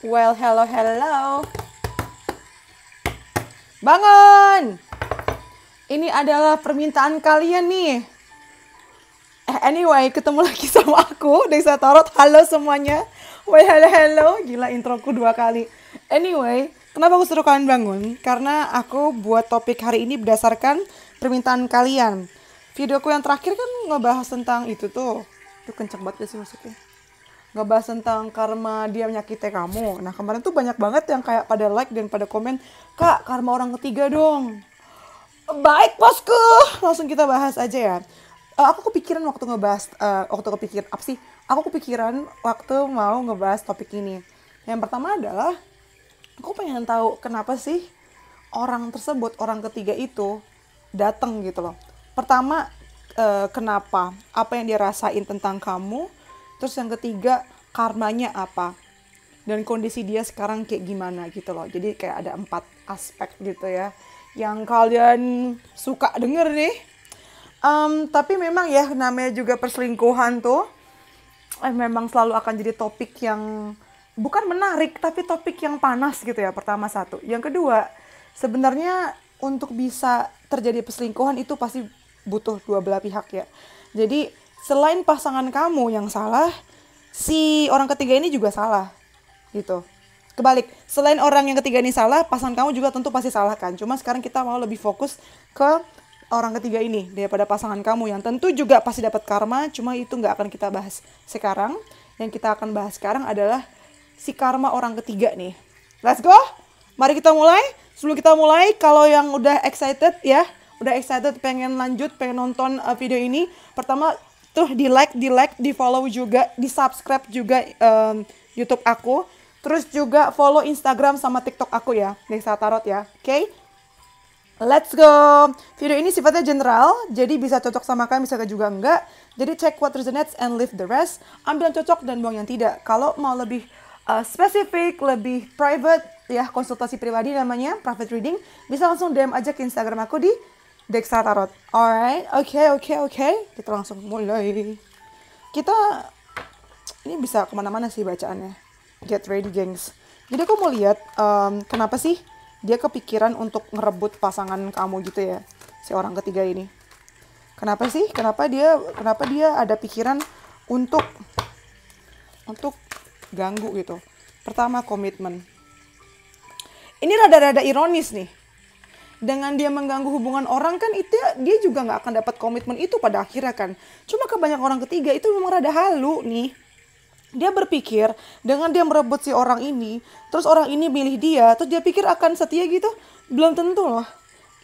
Well, hello, hello. Bangun! Ini adalah permintaan kalian nih. Anyway, ketemu lagi sama aku, Desa Tarot. Halo semuanya. Well, hello, hello. Gila, introku 2 kali. Anyway, kenapa aku suruh kalian bangun? Karena aku buat topik hari ini berdasarkan permintaan kalian. Videoku yang terakhir kan ngebahas tentang itu tuh. Itu kenceng banget gak sih maksudnya? Ngebahas tentang karma dia menyakiti kamu. Nah, kemarin tuh banyak banget yang kayak pada like dan pada komen, "Kak, karma orang ketiga dong." Baik, bosku. Langsung kita bahas aja ya. Aku kepikiran waktu ngebahas, Aku kepikiran waktu mau ngebahas topik ini. Yang pertama adalah, aku pengen tahu kenapa sih orang tersebut, orang ketiga itu datang gitu loh. Pertama, kenapa? Apa yang dia rasain tentang kamu? Terus yang ketiga, karmanya apa? Dan kondisi dia sekarang kayak gimana gitu loh. Jadi kayak ada 4 aspek gitu ya yang kalian suka denger nih. Tapi memang ya namanya juga perselingkuhan tuh memang selalu akan jadi topik yang bukan menarik tapi topik yang panas gitu ya. Pertama satu. Yang kedua, sebenarnya untuk bisa terjadi perselingkuhan itu pasti butuh dua belah pihak ya. Jadi selain pasangan kamu yang salah, si orang ketiga ini juga salah gitu. Kebalik, selain orang yang ketiga ini salah, pasangan kamu juga tentu pasti salah kan. Cuma sekarang kita mau lebih fokus ke orang ketiga ini daripada pasangan kamu yang tentu juga pasti dapat karma. Cuma itu nggak akan kita bahas sekarang. Yang kita akan bahas sekarang adalah si karma orang ketiga nih. Let's go, mari kita mulai. Sebelum kita mulai, kalau yang udah excited ya, pengen lanjut, pengen nonton video ini, pertama tuh di like, di follow juga, di subscribe juga YouTube aku. Terus juga follow Instagram sama TikTok aku ya, Desa Tarot ya. Oke? Let's go. Video ini sifatnya general, jadi bisa cocok sama kalian, bisa juga enggak. Jadi check what resonates and leave the rest. Ambil yang cocok dan buang yang tidak. Kalau mau lebih spesifik, lebih private ya, konsultasi pribadi namanya, private reading, bisa langsung DM aja ke Instagram aku di Desa Tarot. Alright, oke. Kita langsung mulai. Kita ini bisa kemana-mana sih bacaannya. Get ready, gengs. Jadi aku mau lihat kenapa sih dia kepikiran untuk ngerebut pasangan kamu gitu ya, si orang ketiga ini. Kenapa sih? Kenapa dia ada pikiran untuk ganggu gitu. Pertama, komitmen. Ini rada-rada ironis nih. Dengan dia mengganggu hubungan orang kan itu dia juga nggak akan dapat komitmen itu pada akhirnya kan. Cuma kebanyakan orang ketiga itu memang rada halu nih. Dia berpikir dengan dia merebut si orang ini, terus orang ini milih dia, terus dia pikir akan setia gitu. Belum tentu loh.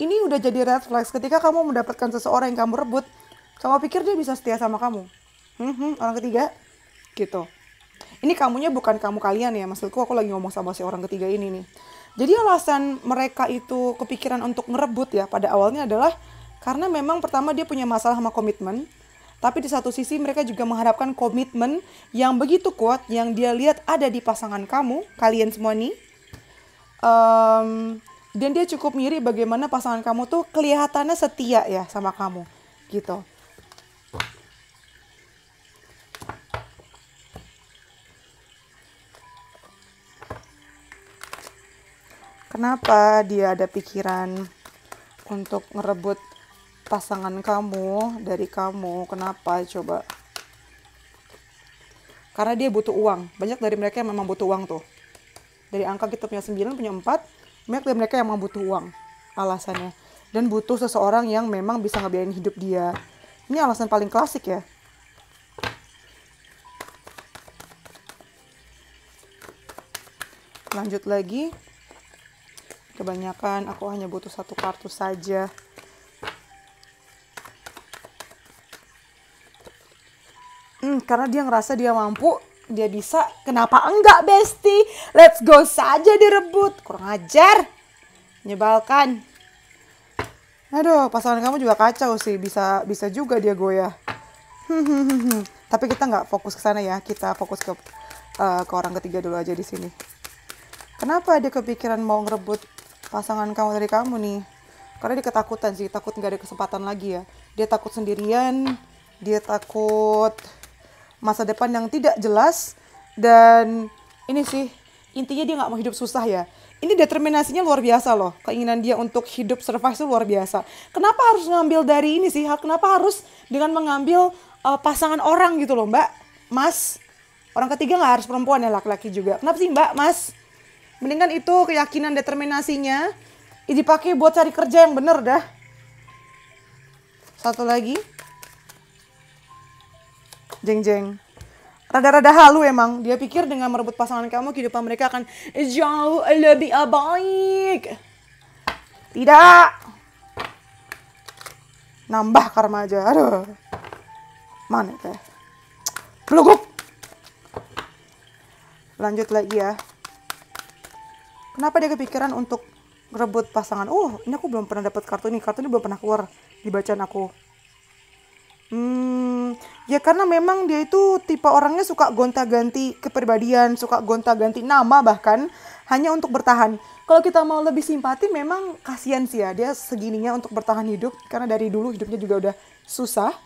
Ini udah jadi red flags ketika kamu mendapatkan seseorang yang kamu rebut. Kamu pikir dia bisa setia sama kamu? Orang ketiga gitu. Ini kamunya bukan kamu kalian ya, maksudku aku lagi ngomong sama si orang ketiga ini nih. Jadi alasan mereka itu kepikiran untuk ngerebut ya pada awalnya adalah karena memang pertama dia punya masalah sama komitmen. Tapi di satu sisi mereka juga mengharapkan komitmen yang begitu kuat yang dia lihat ada di pasangan kamu, kalian semua nih. Dan dia cukup mirip bagaimana pasangan kamu tuh kelihatannya setia ya sama kamu, gitu. Kenapa dia ada pikiran untuk ngerebut pasangan kamu dari kamu? Kenapa coba? Karena dia butuh uang. Banyak dari mereka yang memang butuh uang tuh. Dari angka kita punya 9, punya 4, banyak dari mereka yang memang butuh uang alasannya. Dan butuh seseorang yang memang bisa ngebiayain hidup dia. Ini alasan paling klasik ya. Lanjut lagi. Kebanyakan aku hanya butuh 1 kartu saja. Karena dia ngerasa dia mampu, dia bisa, kenapa enggak bestie? Let's go saja direbut. Kurang ajar, menyebalkan. Aduh, pasangan kamu juga kacau sih, bisa juga dia goyah. Tapi kita nggak fokus ke sana ya, kita fokus ke orang ketiga dulu aja di sini. Kenapa dia kepikiran mau ngerebut pasangan kamu dari kamu nih? Karena dia ketakutan sih, takut nggak ada kesempatan lagi ya. Dia takut sendirian, dia takut masa depan yang tidak jelas. Dan ini sih, Intinya dia nggak mau hidup susah ya. Ini determinasinya luar biasa loh. Keinginan dia untuk hidup survive itu luar biasa. Kenapa harus ngambil dari ini sih? Kenapa harus dengan mengambil pasangan orang gitu loh Mbak? Mas, orang ketiga nggak harus perempuan ya, laki-laki juga. Kenapa sih Mbak, Mas? Mendingan itu keyakinan determinasinya dipakai buat cari kerja yang bener dah. Satu lagi. Jeng-jeng. Rada-rada halu emang. Dia pikir dengan merebut pasangan kamu, kehidupan mereka akan jauh lebih baik. Tidak. Nambah karma aja. Aduh. Mana teh? Belugup. Lanjut lagi ya. Kenapa dia kepikiran untuk merebut pasangan? Oh, ini aku belum pernah dapat kartu ini. Kartu ini belum pernah keluar di bacaan aku. Ya karena memang dia itu tipe orangnya suka gonta-ganti kepribadian, suka gonta-ganti nama bahkan hanya untuk bertahan. Kalau kita mau lebih simpati memang kasihan sih ya, dia segininya untuk bertahan hidup karena dari dulu hidupnya juga udah susah.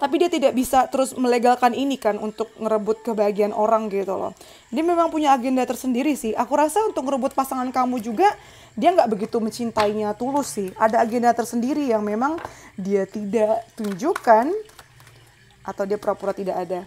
Tapi dia tidak bisa terus melegalkan ini kan untuk ngerebut kebahagiaan orang gitu loh. Dia memang punya agenda tersendiri sih. Aku rasa untuk ngerebut pasangan kamu juga dia nggak begitu mencintainya tulus sih. Ada agenda tersendiri yang memang dia tidak tunjukkan atau dia pura-pura tidak ada.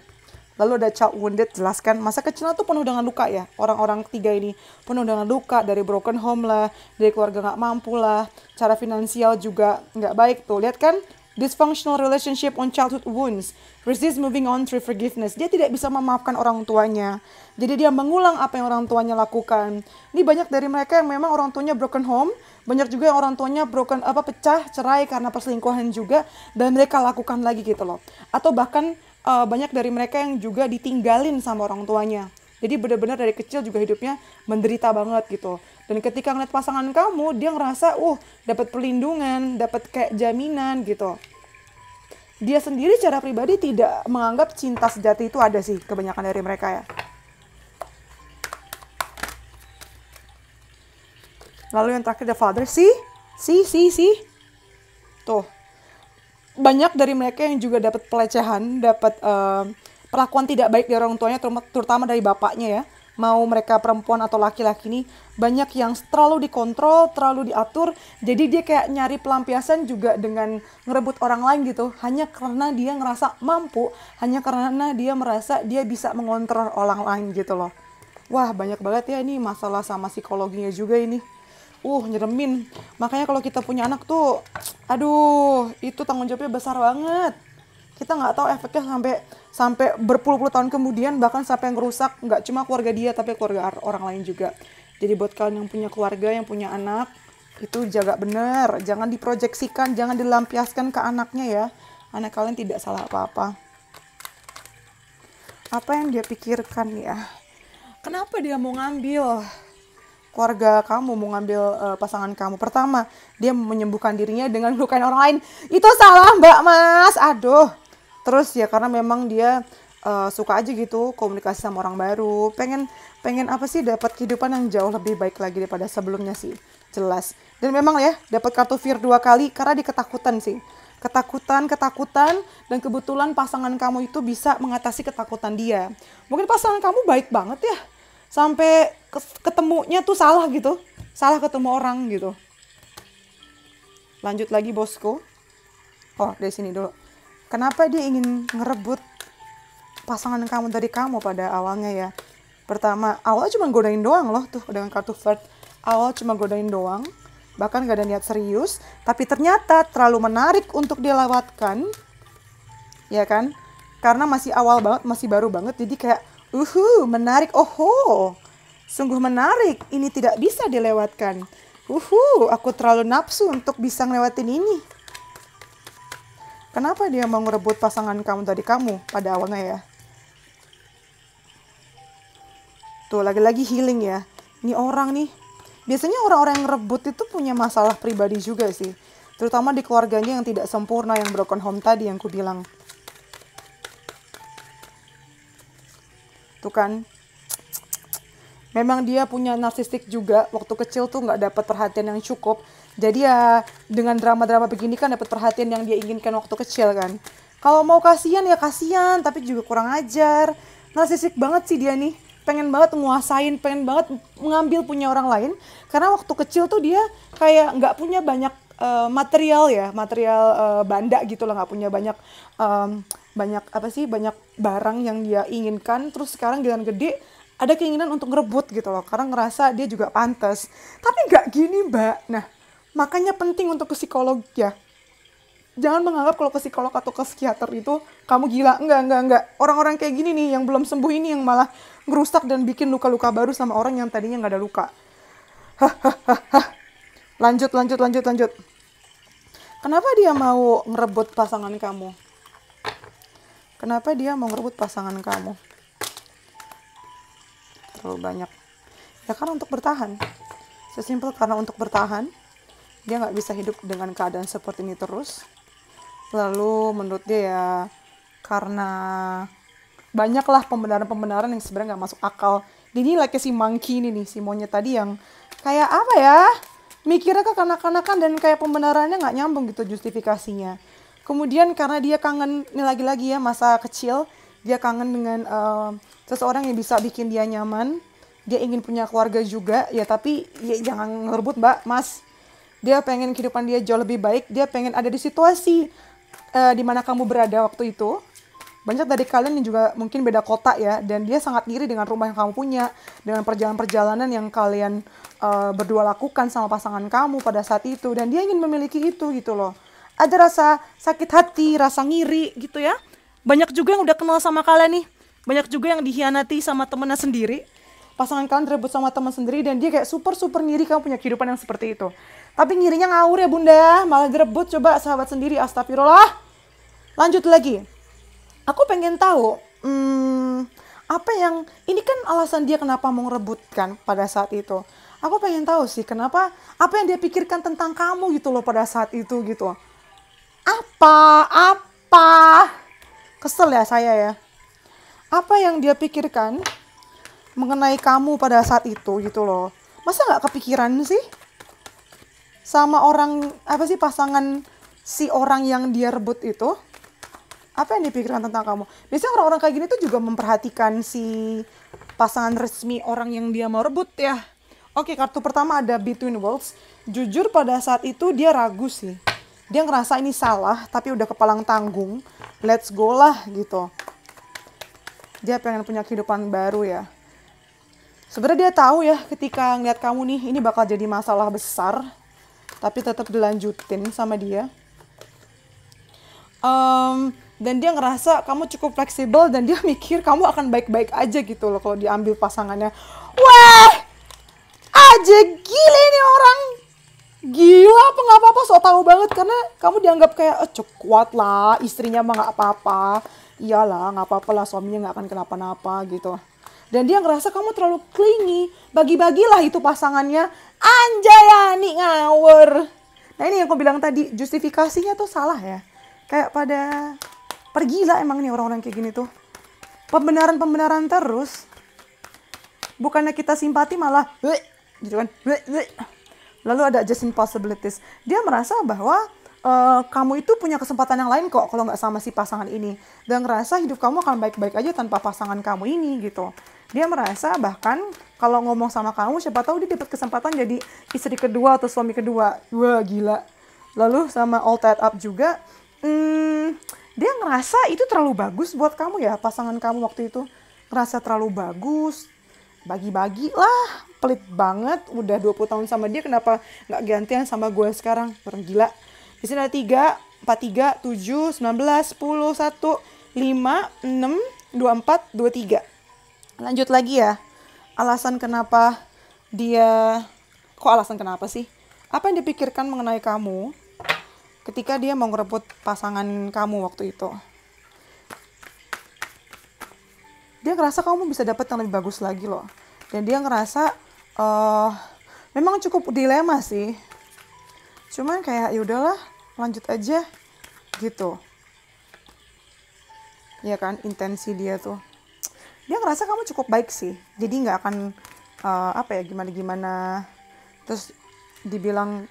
Lalu ada child wounded, jelaskan masa kecilnya tuh penuh dengan luka ya. Orang-orang ketiga ini penuh dengan luka, dari broken home lah, dari keluarga nggak mampu lah, cara finansial juga nggak baik tuh. Lihat kan? Dysfunctional relationship on childhood wounds. Resist moving on through forgiveness. Dia tidak bisa memaafkan orang tuanya. Jadi dia mengulang apa yang orang tuanya lakukan. Ini banyak dari mereka yang memang orang tuanya broken home. Banyak juga yang orang tuanya pecah, cerai karena perselingkuhan juga. Dan mereka lakukan lagi gitu loh. Atau bahkan banyak dari mereka yang juga ditinggalin sama orang tuanya. Jadi benar-benar dari kecil juga hidupnya menderita banget gitu. Dan ketika ngeliat pasangan kamu, dia ngerasa, dapat perlindungan, dapat kayak jaminan gitu. Dia sendiri secara pribadi tidak menganggap cinta sejati itu ada sih, kebanyakan dari mereka ya. Lalu yang terakhir the father, sih. Tuh, banyak dari mereka yang juga dapat pelecehan, dapat perlakuan tidak baik dari orang tuanya, terutama dari bapaknya ya. Mau mereka perempuan atau laki-laki ini banyak yang terlalu dikontrol, terlalu diatur. Jadi dia kayak nyari pelampiasan juga dengan ngerebut orang lain gitu. Hanya karena dia ngerasa mampu, hanya karena dia merasa dia bisa mengontrol orang lain gitu loh. Wah, banyak banget ya ini masalah sama psikologinya juga ini. Nyeremin. Makanya kalau kita punya anak tuh, aduh, itu tanggung jawabnya besar banget. Kita nggak tahu efeknya sampai berpuluh-puluh tahun kemudian, bahkan sampai ngerusak nggak cuma keluarga dia tapi keluarga orang lain juga. Jadi buat kalian yang punya keluarga, yang punya anak, itu jaga bener, jangan diproyeksikan, jangan dilampiaskan ke anaknya ya. Anak kalian tidak salah apa-apa. Apa yang dia pikirkan ya? Kenapa dia mau ngambil keluarga kamu, mau ngambil pasangan kamu? Pertama, dia menyembuhkan dirinya dengan melukain orang lain. Itu salah Mbak Mas, aduh. Terus ya karena memang dia suka aja gitu komunikasi sama orang baru, pengen apa sih, dapat kehidupan yang jauh lebih baik lagi daripada sebelumnya sih, jelas. Dan memang ya dapat kartu fear 2 kali karena dia ketakutan sih, ketakutan, dan kebetulan pasangan kamu itu bisa mengatasi ketakutan dia. Mungkin pasangan kamu baik banget ya, sampai ketemunya tuh salah gitu, salah ketemu orang gitu. Lanjut lagi bosku. Dari sini dulu. Kenapa dia ingin ngerebut pasangan kamu dari kamu pada awalnya ya? Pertama, awal cuma godain doang loh tuh dengan kartu flirt. Awal cuma godain doang, bahkan gak ada niat serius. Tapi ternyata terlalu menarik untuk dilewatkan, ya kan? Karena masih awal banget, masih baru banget. Jadi kayak, menarik, sungguh menarik. Ini tidak bisa dilewatkan. Aku terlalu nafsu untuk bisa ngelewatin ini. Kenapa dia mau ngerebut pasangan kamu dari kamu pada awalnya ya? Tuh, lagi-lagi healing ya. Ini orang nih. Biasanya orang-orang yang ngerebut itu punya masalah pribadi juga sih. Terutama di keluarganya yang tidak sempurna, yang broken home tadi yang ku bilang. Tuh kan. Memang dia punya narsistik juga. Waktu kecil tuh nggak dapat perhatian yang cukup. Jadi ya dengan drama-drama begini kan dapat perhatian yang dia inginkan waktu kecil kan. Kalau mau kasihan ya kasihan, tapi juga kurang ajar. Narsistik banget sih dia nih. pengen banget nguasain, pengen banget mengambil punya orang lain. Karena waktu kecil tuh dia kayak nggak punya banyak material ya, material banda gitu lah, nggak punya banyak banyak apa sih, banyak barang yang dia inginkan. Terus sekarang dengan gede ada keinginan untuk ngerebut gitu loh, karena ngerasa dia juga pantas. Tapi nggak gini Mbak. Nah, makanya penting untuk ke psikolog ya. Jangan menganggap kalau ke psikolog atau ke psikiater itu kamu gila. Enggak. Orang-orang kayak gini nih yang belum sembuh ini yang malah ngerusak dan bikin luka-luka baru sama orang yang tadinya nggak ada luka. Lanjut. Kenapa dia mau ngerebut pasangan kamu? Kenapa dia mau ngerebut pasangan kamu? Terlalu banyak. Ya karena untuk bertahan. Sesimpel karena untuk bertahan. Dia nggak bisa hidup dengan keadaan seperti ini terus. Lalu menurut dia ya karena banyaklah pembenaran-pembenaran yang sebenarnya nggak masuk akal. Dia ini like si monkey ini nih, si monyet tadi yang kayak apa ya? Mikirnya kekanak-kanakan dan kayak pembenarannya nggak nyambung gitu justifikasinya. Kemudian karena dia kangen, ini lagi-lagi ya masa kecil, dia kangen dengan seseorang yang bisa bikin dia nyaman. Dia ingin punya keluarga juga, ya tapi ya jangan ngerebut Mbak, Mas. Dia pengen kehidupan dia jauh lebih baik, dia pengen ada di situasi di mana kamu berada waktu itu. Banyak dari kalian yang juga mungkin beda kota ya, dan dia sangat iri dengan rumah yang kamu punya, dengan perjalanan-perjalanan yang kalian berdua lakukan sama pasangan kamu pada saat itu, dan dia ingin memiliki itu gitu loh. Ada rasa sakit hati, rasa ngiri gitu ya. Banyak juga yang udah kenal sama kalian nih, banyak juga yang dikhianati sama temennya sendiri. Pasangan kalian direbut sama teman sendiri dan dia kayak super ngiri kamu punya kehidupan yang seperti itu. Tapi ngirinya ngawur ya bunda, malah direbut coba sahabat sendiri, astagfirullah. Lanjut lagi. Aku pengen tahu, apa yang, ini kan alasan dia kenapa mau ngerebut kan pada saat itu. Aku pengen tahu sih kenapa, apa yang dia pikirkan tentang kamu gitu loh pada saat itu gitu. Apa? Kesel ya saya ya. Apa yang dia pikirkan mengenai kamu pada saat itu gitu loh. Masa nggak kepikiran sih sama orang, apa sih, pasangan si orang yang dia rebut itu? Apa yang dipikirkan tentang kamu? Biasanya orang-orang kayak gini tuh juga memperhatikan si pasangan resmi orang yang dia mau rebut ya. Oke, kartu pertama ada Between Worlds. Jujur pada saat itu dia ragu sih. Dia ngerasa ini salah, tapi udah kepalang tanggung. Let's go lah gitu. Dia pengen punya kehidupan baru ya. Sebenarnya dia tahu ya ketika ngeliat kamu nih, ini bakal jadi masalah besar. Tapi tetap dilanjutin sama dia. Dan dia ngerasa kamu cukup fleksibel dan dia mikir kamu akan baik-baik aja gitu loh kalau diambil pasangannya. Wah, aja gila ini orang. Gila apa nggak apa-apa, so tau banget karena kamu dianggap kayak kuat lah, istrinya mah nggak apa-apa. Iyalah nggak apa-apa lah, suaminya nggak akan kenapa-napa gitu. Dan dia ngerasa kamu terlalu clingy, bagi-bagilah itu pasangannya. Anjayani ngawur. Nah ini yang aku bilang tadi, justifikasinya tuh salah ya. Kayak pada pergilah emang nih orang-orang kayak gini tuh. Pembenaran-pembenaran terus. Bukannya kita simpati malah gitu kan. Lalu ada adjusting possibilities. Dia merasa bahwa kamu itu punya kesempatan yang lain kok kalau nggak sama si pasangan ini. Dan ngerasa hidup kamu akan baik-baik aja tanpa pasangan kamu ini gitu. Dia merasa bahkan kalau ngomong sama kamu, siapa tahu dia dapat kesempatan jadi istri kedua atau suami kedua. Wah gila. Lalu sama all tied up juga. Dia ngerasa itu terlalu bagus buat kamu ya, pasangan kamu waktu itu. Ngerasa terlalu bagus. Bagi-bagi lah, pelit banget. Udah 20 tahun sama dia, kenapa nggak gantian sama gue sekarang? Orang gila. Di sini ada 3, 4, 3, 7, 19, 10, 1, 5, 6, 24, 23. Lanjut lagi ya. Alasan kenapa dia... Kok alasan kenapa sih? Apa yang dipikirkan mengenai kamu ketika dia mau ngerebut pasangan kamu waktu itu? Dia ngerasa kamu bisa dapat yang lebih bagus lagi loh. Dan dia ngerasa memang cukup dilema sih. Cuman kayak ya udahlah, lanjut aja gitu. Ya kan, intensi dia tuh. Dia ngerasa kamu cukup baik sih. Jadi nggak akan gimana-gimana. Terus dibilang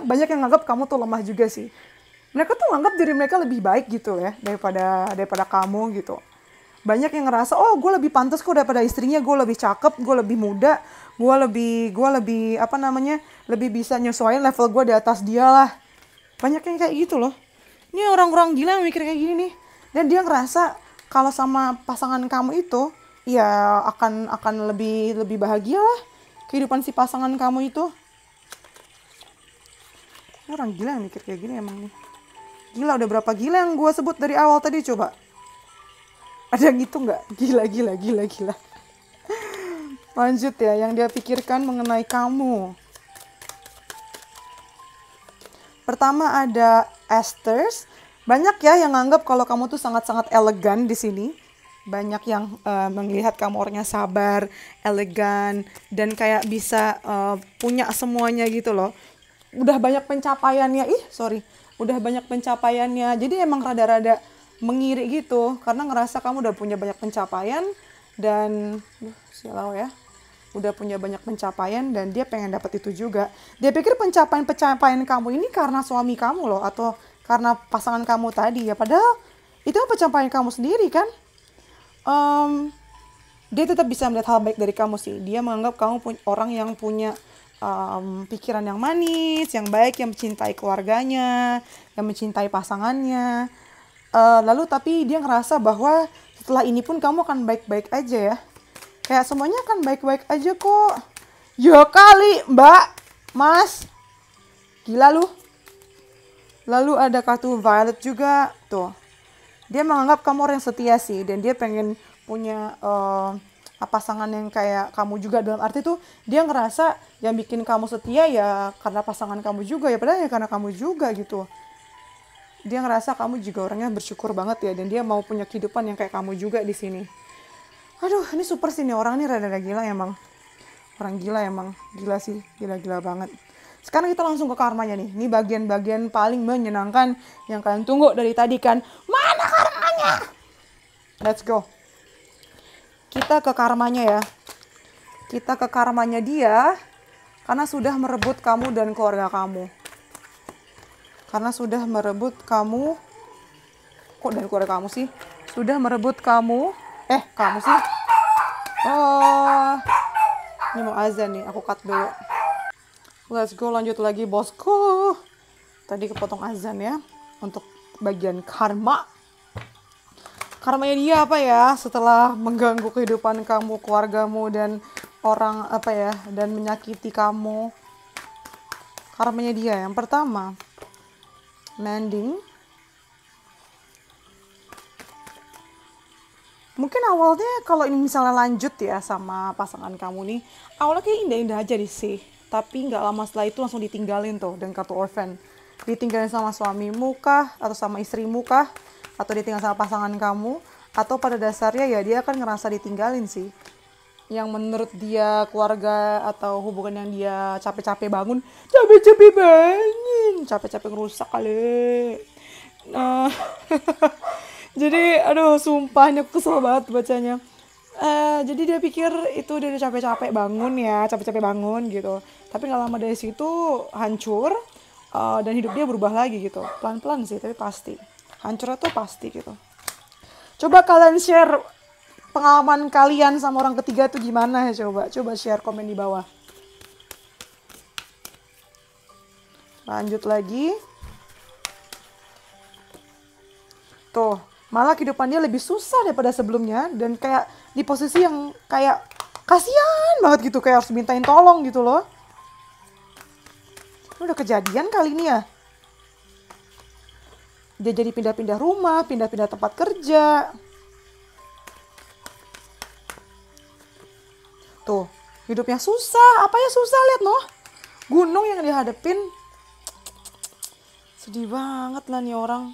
banyak yang nganggap kamu tuh lemah juga sih. Mereka tuh nganggap diri mereka lebih baik gitu ya daripada kamu gitu. Banyak yang ngerasa, oh gue lebih pantas kok daripada istrinya, gue lebih cakep, gue lebih muda, gue lebih apa namanya, lebih bisa nyesuaiin level gue di atas dia lah. Banyak yang kayak gitu loh. Ini orang-orang gila yang mikir kayak gini nih. Dan dia ngerasa kalau sama pasangan kamu itu, ya akan lebih bahagia lah kehidupan si pasangan kamu itu. Orang gila yang mikir kayak gini emang nih. Gila, udah berapa gila yang gue sebut dari awal tadi coba? Ada yang gitu nggak? Gila. Lanjut ya, yang dia pikirkan mengenai kamu. Pertama ada Esters. Banyak ya yang nganggap kalau kamu tuh sangat-sangat elegan di sini. Banyak yang melihat kamu orangnya sabar, elegan, dan kayak bisa punya semuanya gitu loh. Udah banyak pencapaiannya, udah banyak pencapaiannya. Jadi emang rada-rada mengiri gitu, karena ngerasa kamu udah punya banyak pencapaian dan sialau ya. Udah punya banyak pencapaian dan dia pengen dapat itu juga. Dia pikir pencapaian kamu ini karena suami kamu loh, atau karena pasangan kamu tadi ya. Padahal itu pencapaian kamu sendiri kan. Dia tetap bisa melihat hal baik dari kamu sih. Dia menganggap kamu orang yang punya pikiran yang manis, yang baik, yang mencintai keluarganya, yang mencintai pasangannya. Lalu tapi dia ngerasa bahwa setelah ini pun kamu akan baik-baik aja ya. Kayak semuanya akan baik-baik aja kok. Ya kali mbak, mas. Gila lu. Lalu ada kartu Violet juga. Tuh. Dia menganggap kamu orang yang setia sih. Dan dia pengen punya pasangan yang kayak kamu juga. Dalam arti tuh dia ngerasa yang bikin kamu setia ya karena pasangan kamu juga. Ya padahal ya karena kamu juga gitu. Dia ngerasa kamu juga orangnya bersyukur banget ya. Dan dia mau punya kehidupan yang kayak kamu juga di sini. Aduh, ini super sih nih orang nih rada-rada gila emang. Orang gila emang. Gila sih, gila-gila banget. Sekarang kita langsung ke karmanya nih. Ini bagian-bagian paling menyenangkan yang kalian tunggu dari tadi kan. Mana karmanya? Let's go. Kita ke karmanya ya. Kita ke karmanya dia karena sudah merebut kamu dan keluarga kamu. Karena sudah merebut kamu. Kok dan keluarga kamu sih? Sudah merebut kamu. Kamu sih? Oh. Ini mau azan nih, aku cut dulu. Let's go, lanjut lagi bosku. Tadi kepotong azan ya. Untuk bagian karma. Karmanya dia apa ya? Setelah mengganggu kehidupan kamu, keluargamu, dan orang apa ya, dan menyakiti kamu. Karmanya dia yang pertama, mending. Mungkin awalnya kalau ini misalnya lanjut ya sama pasangan kamu nih, awalnya kayak indah-indah aja sih. Tapi nggak lama setelah itu langsung ditinggalin tuh dengan kartu orphan. Ditinggalin sama suamimu kah, atau sama istrimu kah, atau ditinggal sama pasangan kamu, atau pada dasarnya ya dia akan ngerasa ditinggalin sih. Yang menurut dia keluarga atau hubungan yang dia capek-capek bangun, capek-capek ngerusak kali. Jadi aduh sumpah ini aku kesel banget bacanya. Jadi dia pikir itu dia udah capek-capek bangun ya, capek-capek bangun gitu. Tapi gak lama dari situ hancur dan hidup dia berubah lagi gitu. Pelan-pelan sih tapi pasti. Hancurnya tuh pasti gitu. Coba kalian share pengalaman kalian sama orang ketiga tuh gimana ya coba. Coba share komen di bawah. Lanjut lagi. Tuh, malah kehidupan dia lebih susah daripada sebelumnya. Dan kayak di posisi yang kayak kasihan banget gitu. Kayak harus mintain tolong gitu loh. Ini udah kejadian kali ini ya. Dia jadi pindah-pindah rumah, pindah-pindah tempat kerja. Tuh, hidupnya susah. Apa ya susah, lihat noh. Gunung yang dihadapin. Sedih banget lah nih orang.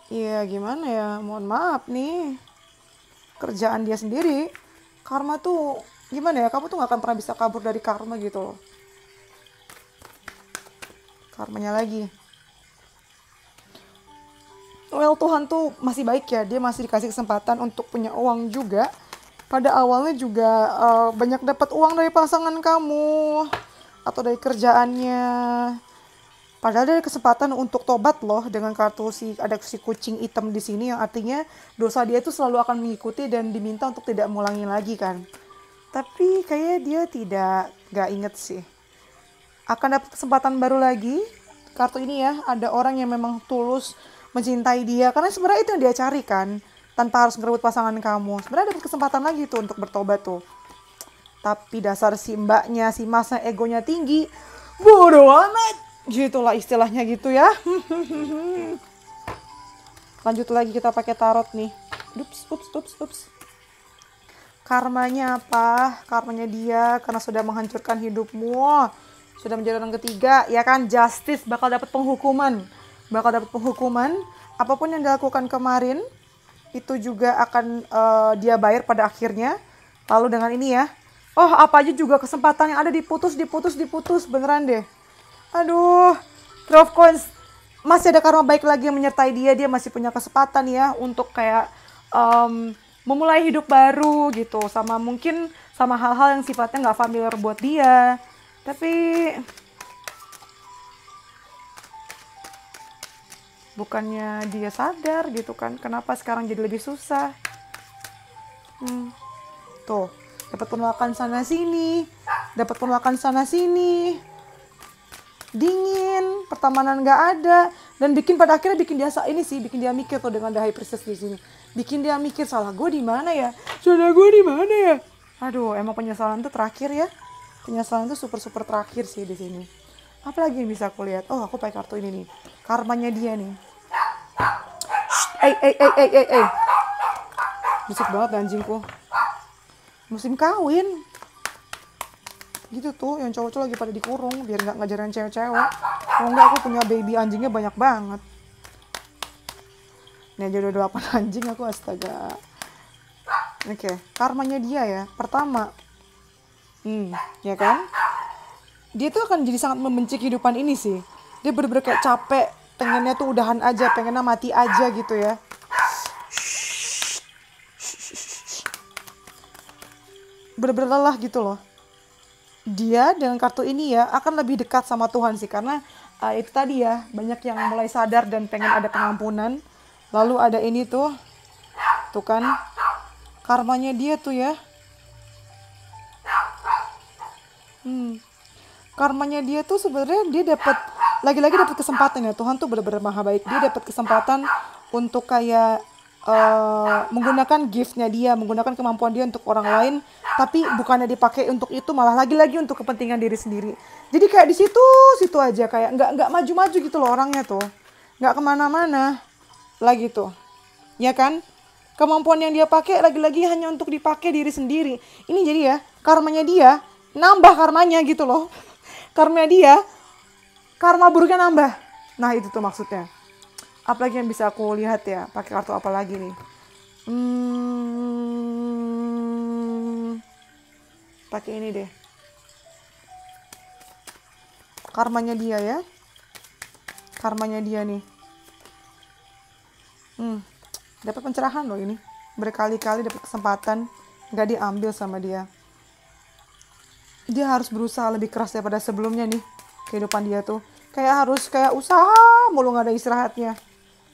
Iya gimana ya, mohon maaf nih. Kerjaan dia sendiri. Karma tuh, gimana ya, kamu tuh gak akan pernah bisa kabur dari karma gitu loh. Karmanya lagi. Well, Tuhan tuh masih baik ya. Dia masih dikasih kesempatan untuk punya uang juga. Pada awalnya juga banyak dapat uang dari pasangan kamu. Atau dari kerjaannya. Padahal ada kesempatan untuk tobat loh dengan kartu ada si kucing hitam di sini yang artinya dosa dia itu selalu akan mengikuti dan diminta untuk tidak mengulangi lagi kan. Tapi kayaknya dia nggak inget sih. Akan dapat kesempatan baru lagi. Kartu ini ya, ada orang yang memang tulus mencintai dia. Karena sebenarnya itu yang dia cari kan. Tanpa harus ngerebut pasangan kamu. Sebenarnya dapat kesempatan lagi tuh untuk bertobat tuh. Tapi dasar si mbaknya, si masnya egonya tinggi. Bodoh amat. Gitulah istilahnya gitu ya. Lanjut lagi kita pakai tarot nih. Ups. Karmanya apa? Karmanya dia karena sudah menghancurkan hidupmu. Sudah menjadi orang ketiga, ya kan? Justice, bakal dapat penghukuman. Apapun yang dilakukan kemarin, itu juga akan dia bayar pada akhirnya. Lalu dengan ini ya. Oh, apa aja juga kesempatan yang ada diputus. Beneran deh. Aduh, Three of Coins. Masih ada karma baik lagi yang menyertai dia. Dia masih punya kesempatan ya untuk kayak memulai hidup baru gitu. Mungkin sama hal-hal yang sifatnya nggak familiar buat dia. Tapi bukannya dia sadar gitu kan. Kenapa sekarang jadi lebih susah. Tuh, dapat penolakan sana sini. Dingin, pertemanan nggak ada, dan pada akhirnya bikin dia mikir tuh dengan The High Priestess di sini. Bikin dia mikir, salah gue di mana ya? Aduh, emang penyesalan tuh terakhir ya. Penyesalan tuh super terakhir sih di sini. Apalagi yang bisa aku lihat? Oh, aku pakai kartu ini nih. Karmanya dia nih. Bisik banget anjingku. Musim kawin. Gitu tuh, yang cowok-cowok lagi pada dikurung biar nggak ngajarin cewek-cewek. Kalau nggak, aku punya baby anjingnya banyak banget. Ini aja udah 8 anjing aku, astaga. Oke, karmanya dia ya. Pertama, ya kan? Dia tuh akan jadi sangat membenci kehidupan ini sih. Dia bener-bener kayak capek, pengennya tuh udahan aja, pengennya mati aja gitu ya. Bener-bener lelah gitu loh. Dia dengan kartu ini ya akan lebih dekat sama Tuhan sih, karena itu tadi ya, banyak yang mulai sadar dan pengen ada pengampunan. Lalu ada ini tuh kan karmanya dia tuh ya. Karmanya dia tuh sebenarnya dia dapat lagi-lagi dapat kesempatan ya. Tuhan tuh benar-benar maha baik. Dia dapat kesempatan untuk kayak menggunakan giftnya dia, menggunakan kemampuan dia untuk orang lain, tapi bukannya dipakai untuk itu, malah lagi-lagi untuk kepentingan diri sendiri. Jadi kayak di situ aja, kayak nggak maju-maju gitu loh orangnya tuh, nggak kemana-mana lagi tuh, ya kan? Kemampuan yang dia pakai lagi-lagi hanya untuk dipakai diri sendiri. Ini jadi ya karmanya dia nambah karmanya gitu loh. Karmanya dia, karma buruknya nambah. Nah itu tuh maksudnya. Apalagi yang bisa aku lihat ya, pakai kartu apa lagi nih? Pakai ini deh. Karmanya dia ya. Karmanya dia nih. Dapat pencerahan loh ini. Berkali-kali dapat kesempatan, nggak diambil sama dia. Dia harus berusaha lebih keras daripada sebelumnya nih. Kehidupan dia tuh kayak harus kayak usaha mulu, nggak ada istirahatnya.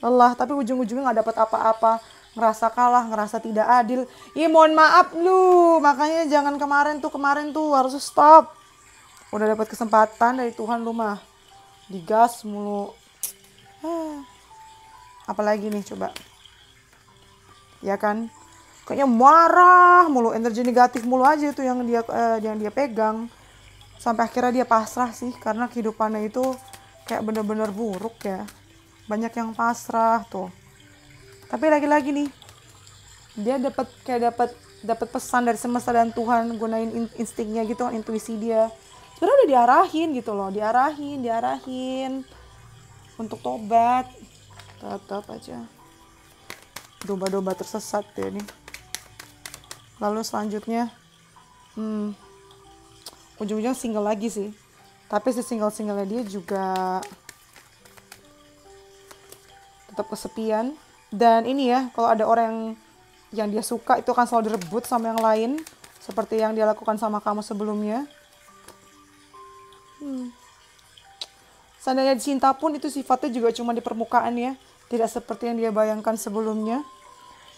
Lelah, tapi ujung-ujungnya nggak dapat apa-apa, ngerasa kalah, ngerasa tidak adil. Ih, mohon maaf lu, makanya jangan kemarin tuh harus stop. Udah dapat kesempatan dari Tuhan lu mah digas mulu. Apalagi nih coba, ya kan? Kayaknya marah mulu, energi negatif mulu aja itu yang dia pegang. Sampai akhirnya dia pasrah sih, karena kehidupannya itu kayak bener-bener buruk ya. Banyak yang pasrah tuh. Tapi lagi-lagi nih, dia dapat pesan dari semesta dan Tuhan, gunain instingnya gitu, intuisi dia. Sebenarnya udah diarahin gitu loh, diarahin untuk tobat. Tetap aja domba-domba tersesat ya nih. Lalu selanjutnya ujung-ujungnya single lagi sih. Tapi si single-singlenya dia juga tetap kesepian. Dan ini ya, kalau ada orang yang dia suka itu akan selalu direbut sama yang lain, seperti yang dia lakukan sama kamu sebelumnya. Seandainya cinta pun itu sifatnya juga cuma di permukaan ya. Tidak seperti yang dia bayangkan sebelumnya.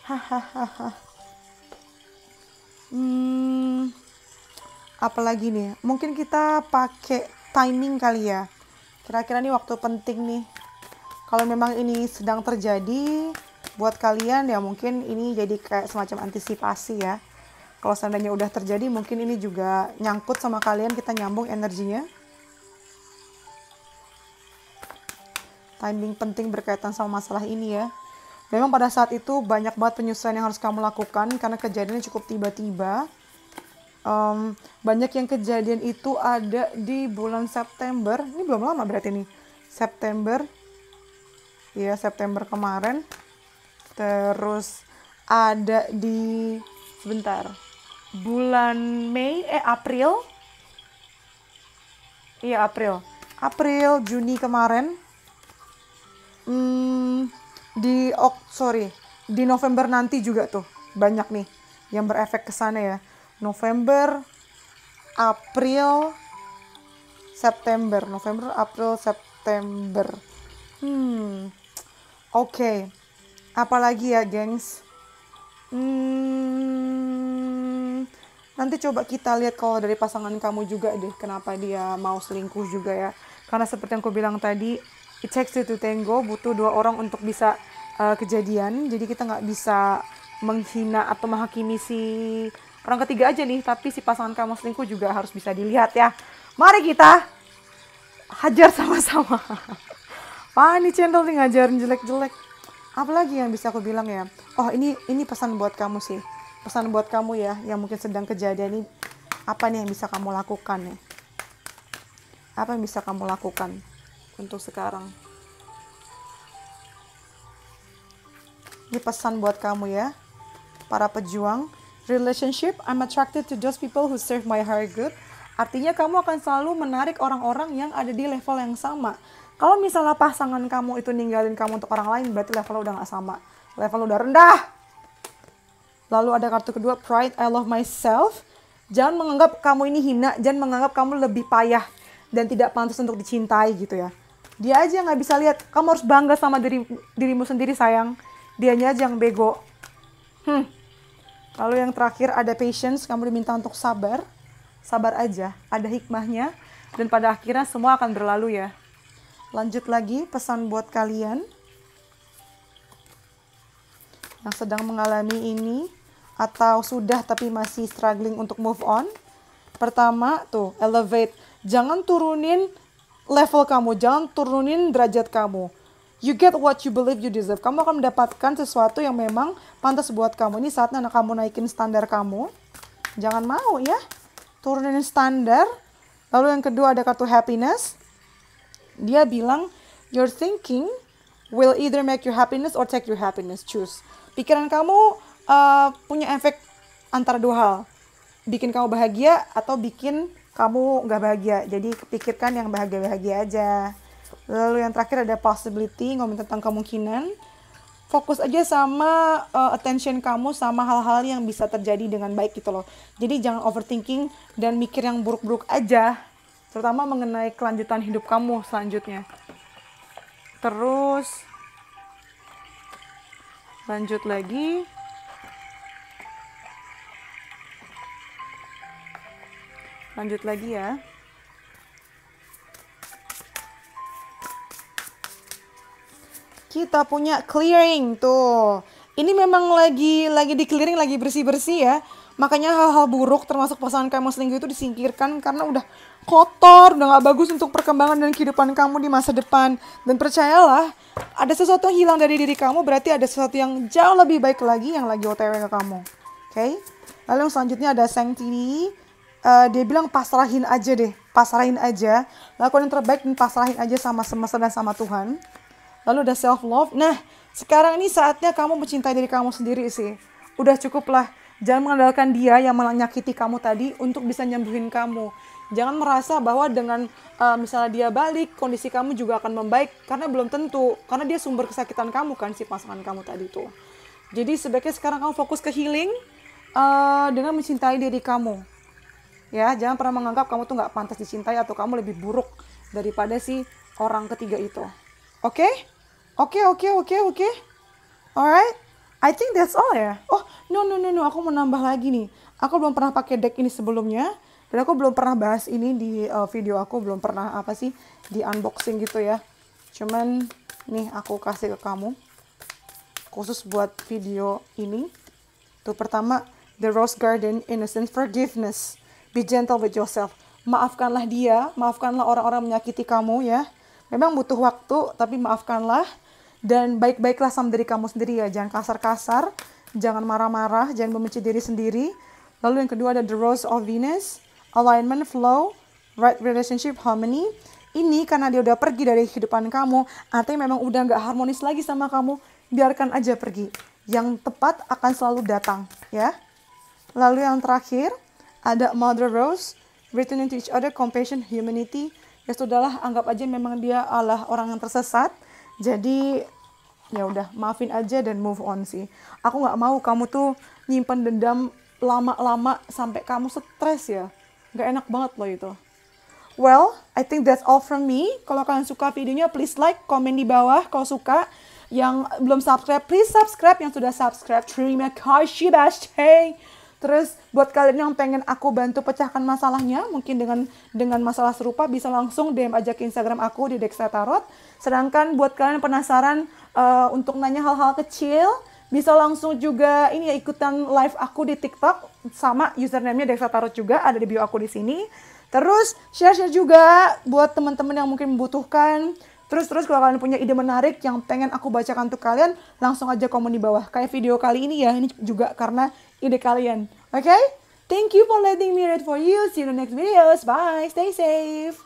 Hahaha. Apalagi nih? Mungkin kita pakai timing kali ya. Kira-kira ini waktu penting nih. Kalau memang ini sedang terjadi buat kalian ya mungkin ini jadi kayak semacam antisipasi ya. Kalau seandainya udah terjadi mungkin ini juga nyangkut sama kalian, kita nyambung energinya. Timing penting berkaitan sama masalah ini ya. Memang pada saat itu banyak banget penyesuaian yang harus kamu lakukan karena kejadiannya cukup tiba-tiba. Banyak yang kejadian itu ada di bulan September. Ini belum lama berarti nih. September. Ya, September kemarin. Terus ada di sebentar. Bulan April. Iya, April. April, Juni kemarin. Di November nanti juga tuh banyak nih yang berefek ke sana ya. November, April, September. November, April, September. Oke. Apalagi ya, gengs? Nanti coba kita lihat kalau dari pasangan kamu juga deh, kenapa dia mau selingkuh juga ya. Karena seperti yang aku bilang tadi, it takes two to tango, butuh 2 orang untuk bisa kejadian. Jadi kita nggak bisa menghina atau menghakimi si orang ketiga aja nih, tapi si pasangan kamu selingkuh juga harus bisa dilihat ya. Mari kita hajar sama-sama. Wah, ini channel nih ngajarin jelek-jelek. Apalagi yang bisa aku bilang ya? Oh, ini pesan buat kamu sih. Pesan buat kamu ya, yang mungkin sedang kejadian ini. Apa nih yang bisa kamu lakukan ya? Apa yang bisa kamu lakukan untuk sekarang? Ini pesan buat kamu ya, para pejuang. Relationship, I'm attracted to those people who serve my higher good. Artinya kamu akan selalu menarik orang-orang yang ada di level yang sama. Kalau misalnya pasangan kamu itu ninggalin kamu untuk orang lain, berarti levelnya udah gak sama. Level udah rendah. Lalu ada kartu kedua, pride, I love myself. Jangan menganggap kamu ini hina, jangan menganggap kamu lebih payah dan tidak pantas untuk dicintai gitu ya. Dia aja gak bisa lihat, kamu harus bangga sama dirimu sendiri sayang. Dianya aja yang bego. Lalu yang terakhir ada patience, kamu diminta untuk sabar. Sabar aja, ada hikmahnya. Dan pada akhirnya semua akan berlalu ya. Lanjut lagi, pesan buat kalian yang sedang mengalami ini. Atau sudah tapi masih struggling untuk move on. Pertama tuh, elevate. Jangan turunin level kamu, jangan turunin derajat kamu. You get what you believe you deserve. Kamu akan mendapatkan sesuatu yang memang pantas buat kamu. Ini saatnya kamu naikin standar kamu. Jangan mau ya. Turunin standar. Lalu yang kedua ada kartu happiness. Dia bilang, your thinking will either make your happiness or take your happiness. Choose. Pikiran kamu punya efek antara 2 hal. Bikin kamu bahagia atau bikin kamu gak bahagia. Jadi pikirkan yang bahagia-bahagia aja. Lalu yang terakhir ada possibility, ngomong tentang kemungkinan. Fokus aja sama attention kamu sama hal-hal yang bisa terjadi dengan baik gitu loh. Jadi jangan overthinking dan mikir yang buruk-buruk aja. Terutama mengenai kelanjutan hidup kamu selanjutnya. Terus lanjut lagi. Lanjut lagi ya. Kita punya clearing tuh. Ini memang lagi di clearing, lagi bersih-bersih ya. Makanya hal-hal buruk termasuk pasangan kamu selingkuh itu disingkirkan karena udah kotor, udah gak bagus untuk perkembangan dan kehidupan kamu di masa depan. Dan percayalah, ada sesuatu yang hilang dari diri kamu, berarti ada sesuatu yang jauh lebih baik lagi yang lagi OTW ke kamu. Oke? Lalu yang selanjutnya ada sanctity. Dia bilang pasrahin aja deh, pasrahin aja. Lakukan yang terbaik dan pasrahin aja sama semesta dan sama Tuhan. Lalu ada self love. Nah, sekarang ini saatnya kamu mencintai diri kamu sendiri sih. Udah cukup lah. Jangan mengandalkan dia yang menyakiti kamu tadi untuk bisa nyembuhin kamu. Jangan merasa bahwa dengan misalnya dia balik, kondisi kamu juga akan membaik. Karena belum tentu. Karena dia sumber kesakitan kamu kan, si pasangan kamu tadi tuh. Jadi sebaiknya sekarang kamu fokus ke healing dengan mencintai diri kamu. Ya, jangan pernah menganggap kamu tuh gak pantas dicintai atau kamu lebih buruk daripada si orang ketiga itu. Oke? Oke. Alright, I think that's all ya. Oh, no, aku mau nambah lagi nih. Aku belum pernah pakai deck ini sebelumnya. Dan aku belum pernah bahas ini di video aku. Belum pernah di unboxing gitu ya. Cuman nih aku kasih ke kamu. Khusus buat video ini. Tuh pertama, The Rose Garden, Innocent Forgiveness. Be gentle with yourself. Maafkanlah dia, maafkanlah orang-orang menyakiti kamu ya. Memang butuh waktu, tapi maafkanlah. Dan baik-baiklah sama diri kamu sendiri ya. Jangan kasar-kasar, jangan marah-marah, jangan membenci diri sendiri. Lalu yang kedua ada The Rose of Venus, Alignment, Flow, Right Relationship, Harmony. Ini karena dia udah pergi dari kehidupan kamu, artinya memang udah gak harmonis lagi sama kamu. Biarkan aja pergi. Yang tepat akan selalu datang ya. Lalu yang terakhir ada Mother Rose, Returning to each other, Compassion, Humanity. Ya sudahlah, anggap aja memang dia adalah orang yang tersesat. Jadi ya udah, maafin aja dan move on sih. Aku nggak mau kamu tuh nyimpen dendam lama-lama sampai kamu stres ya. Nggak enak banget loh itu. Well, I think that's all from me. Kalau kalian suka videonya, please like, komen di bawah kalau suka. Yang belum subscribe, please subscribe. Yang sudah subscribe, terima kasih bashay. Terus buat kalian yang pengen aku bantu pecahkan masalahnya, mungkin dengan masalah serupa, bisa langsung DM aja ke Instagram aku di Dexa Tarot. Sedangkan buat kalian yang penasaran untuk nanya hal-hal kecil, bisa langsung juga ini ya, ikutan live aku di TikTok sama username-nya Dexa Tarot juga ada di bio aku di sini. Terus share juga buat teman-teman yang mungkin membutuhkan. Terus kalau kalian punya ide menarik yang pengen aku bacakan untuk kalian, langsung aja komen di bawah. Kayak video kali ini ya, ini juga karena ide kalian. Okay? Thank you for letting me read for you. See you in the next videos. Bye. Stay safe.